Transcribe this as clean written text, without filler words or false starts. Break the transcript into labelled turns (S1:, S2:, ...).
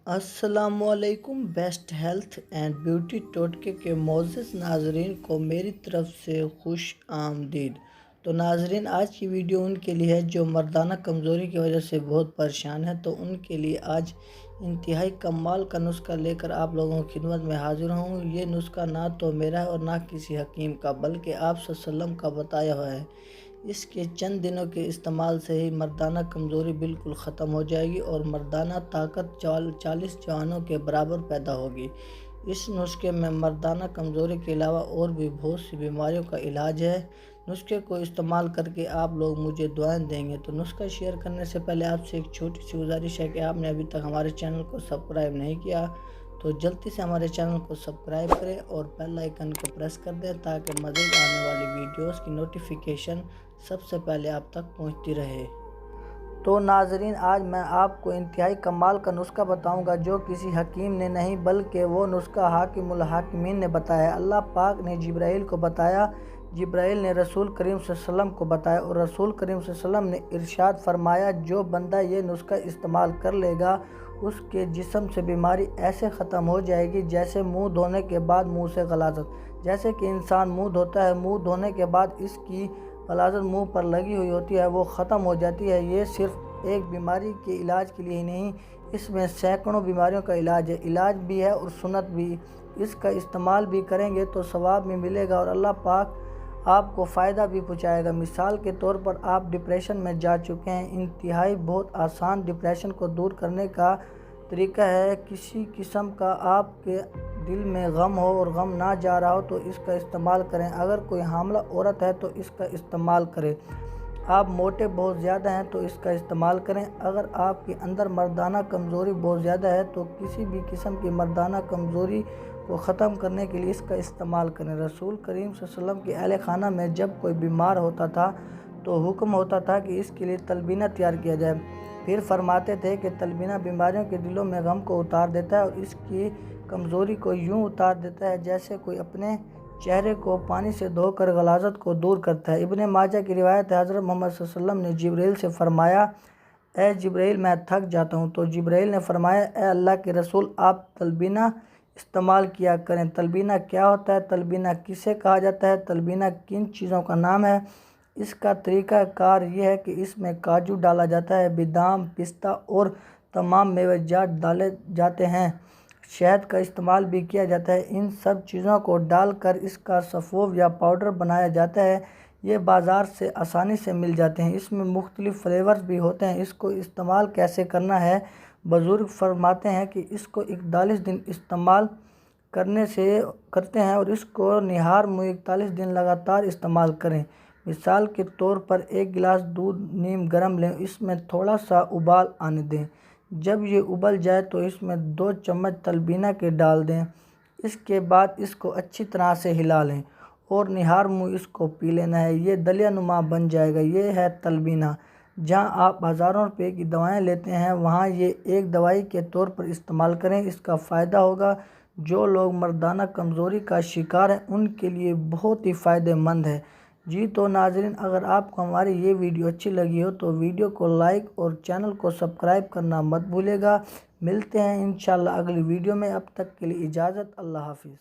S1: السلام علیکم۔ Best health and beauty ٹوٹکے کے معزز ناظرین کو میری طرف سے خوش آمدید۔ تو ناظرین، آج کی ویڈیو ان کے لیے ہے جو مردانہ کمزوری کی وجہ سے بہت پریشان ہے، تو ان کے لیے آج انتہائی کمال کا نسخہ لے کر آپ لوگوں کی خدمت میں حاضر ہوں۔ یہ نسخہ نہ تو میرا ہے اور نہ کسی حکیم کا، بلکہ آپ صلی اللہ علیہ وسلم کا بتایا ہوا ہے۔ اس کے چند دنوں کے استعمال سے ہی مردانہ کمزوری بالکل ختم ہو جائے گی اور مردانہ طاقت 40 جوانوں کے برابر پیدا ہوگی۔ اس نسخے میں مردانہ کمزوری کے علاوہ اور بھی بہت سی بیماریوں کا علاج ہے۔ نسخے کو استعمال کر کے آپ لوگ مجھے دعائیں دیں گے۔ تو نسخہ شیئر کرنے سے پہلے آپ سے ایک چھوٹی سی گزارش ہے کہ آپ نے ابھی تک ہمارے چینل کو سبسکرائب نہیں کیا تو جلدی سے ہمارے چینل کو سبسکرائب کریں اور بیل آئیکن کو پریس کر دیں تاکہ مزید آنے والی ویڈیوز کی نوٹیفیکیشن سب سے پہلے آپ تک پہنچتی رہے۔ تو ناظرین، آج میں آپ کو انتہائی کمال کا نسخہ بتاؤں گا جو کسی حکیم نے نہیں بلکہ وہ نسخہ حاکم الحاکمین نے بتایا ہے۔ اللہ پاک نے جبرائیل کو بتایا، جبرائیل نے رسول کریم صلی اللہ علیہ وسلم کو بتایا اور رسول کریم صلی اللہ علیہ وسلم نے ارشاد فرمایا، جو بندہ یہ نسخہ استعمال کر لے گا اس کے جسم سے بیماری ایسے ختم ہو جائے گی جیسے منہ دھونے کے بعد منہ سے غلاظت۔ جیسے کہ انسان منہ دھوتا ہے، منہ دھونے کے بعد اس کی غلاظت منہ پر لگی ہوئی ہوتی ہے وہ ختم ہو جاتی ہے۔ یہ صرف ایک بیماری کے علاج کے لیے ہی نہیں، اس میں سینکڑوں بیماریوں کا علاج ہے، علاج بھی ہے اور سنت بھی۔ اس کا استعمال بھی کریں گے تو ثواب بھی ملے گا اور اللہ پاک آپ کو فائدہ بھی پہنچائے گا۔ مثال کے طور پر آپ ڈپریشن میں جا چکے ہیں، انتہائی بہت آسان ڈپریشن کو دور کرنے کا طریقہ ہے۔ کسی قسم کا آپ کے دل میں غم ہو اور غم نہ جا رہا ہو تو اس کا استعمال کریں۔ اگر کوئی حاملہ عورت ہے تو اس کا استعمال کریں۔ آپ موٹے بہت زیادہ ہیں تو اس کا استعمال کریں۔ اگر آپ کے اندر مردانہ کمزوری بہت زیادہ ہے تو کسی بھی قسم کی مردانہ کمزوری کو ختم کرنے کے لیے اس کا استعمال کریں۔ رسول کریم صلی اللہ علیہ وسلم کے اہل خانہ میں جب کوئی بیمار ہوتا تھا تو حکم ہوتا تھا کہ اس کے لیے تلبینہ تیار کیا جائے۔ پھر فرماتے تھے کہ تلبینہ بیماریوں کے دلوں میں غم کو اتار دیتا ہے اور اس کی کمزوری کو یوں اتار دیتا ہے جیسے کوئی اپنے چہرے کو پانی سے دھو کر غلاظت کو دور کرتا ہے۔ ابن ماجہ کی روایت ہے، حضرت محمد صلی اللہ علیہ وسلم نے جبرائیل سے فرمایا، اے جبرائیل میں تھک جاتا ہوں، تو جبرائیل نے فرمایا، اے اللہ کے رسول آپ تلبینہ استعمال کیا کریں۔ تلبینہ کیا ہوتا ہے؟ تلبینہ کسے کہا جاتا ہے؟ تلبینہ کن چیزوں کا نام ہے؟ اس کا طریقہ کار یہ ہے کہ اس میں کاجو ڈالا جاتا ہے، بادام، پستہ اور تمام میوہ جات ڈالے جاتے ہیں، شہد کا استعمال بھی کیا جاتا ہے۔ ان سب چیزوں کو ڈال کر اس کا سفوف یا پاؤڈر بنایا جاتا ہے۔ یہ بازار سے آسانی سے مل جاتے ہیں۔ اس میں مختلف فلیورز بھی ہوتے ہیں۔ اس کو استعمال کیسے کرنا ہے؟ بزرگ فرماتے ہیں کہ اس کو 41 دن استعمال کرتے ہیں اور اس کو نہار منہ 41 دن لگاتار استعمال کریں۔ مثال کے طور پر ایک گلاس دودھ نیم گرم لیں، اس میں تھوڑا سا ابال آنے دیں۔ جب یہ ابل جائے تو اس میں 2 چمچ تلبینہ کے ڈال دیں۔ اس کے بعد اس کو اچھی طرح سے ہلا لیں اور نہار منہ اس کو پی لینا ہے۔ یہ دلیہ نما بن جائے گا۔ یہ ہے تلبینہ۔ جہاں آپ ہزاروں روپے کی دوائیں لیتے ہیں وہاں یہ ایک دوائی کے طور پر استعمال کریں، اس کا فائدہ ہوگا۔ جو لوگ مردانہ کمزوری کا شکار ہیں ان کے لیے بہت ہی فائدہ مند ہے۔ جی تو ناظرین، اگر آپ کو ہماری یہ ویڈیو اچھی لگی ہو تو ویڈیو کو لائک اور چینل کو سبسکرائب کرنا مت بھولیے گا۔ ملتے ہیں انشاءاللہ اگلی ویڈیو میں، اب تک کے لیے اجازت، اللہ حافظ۔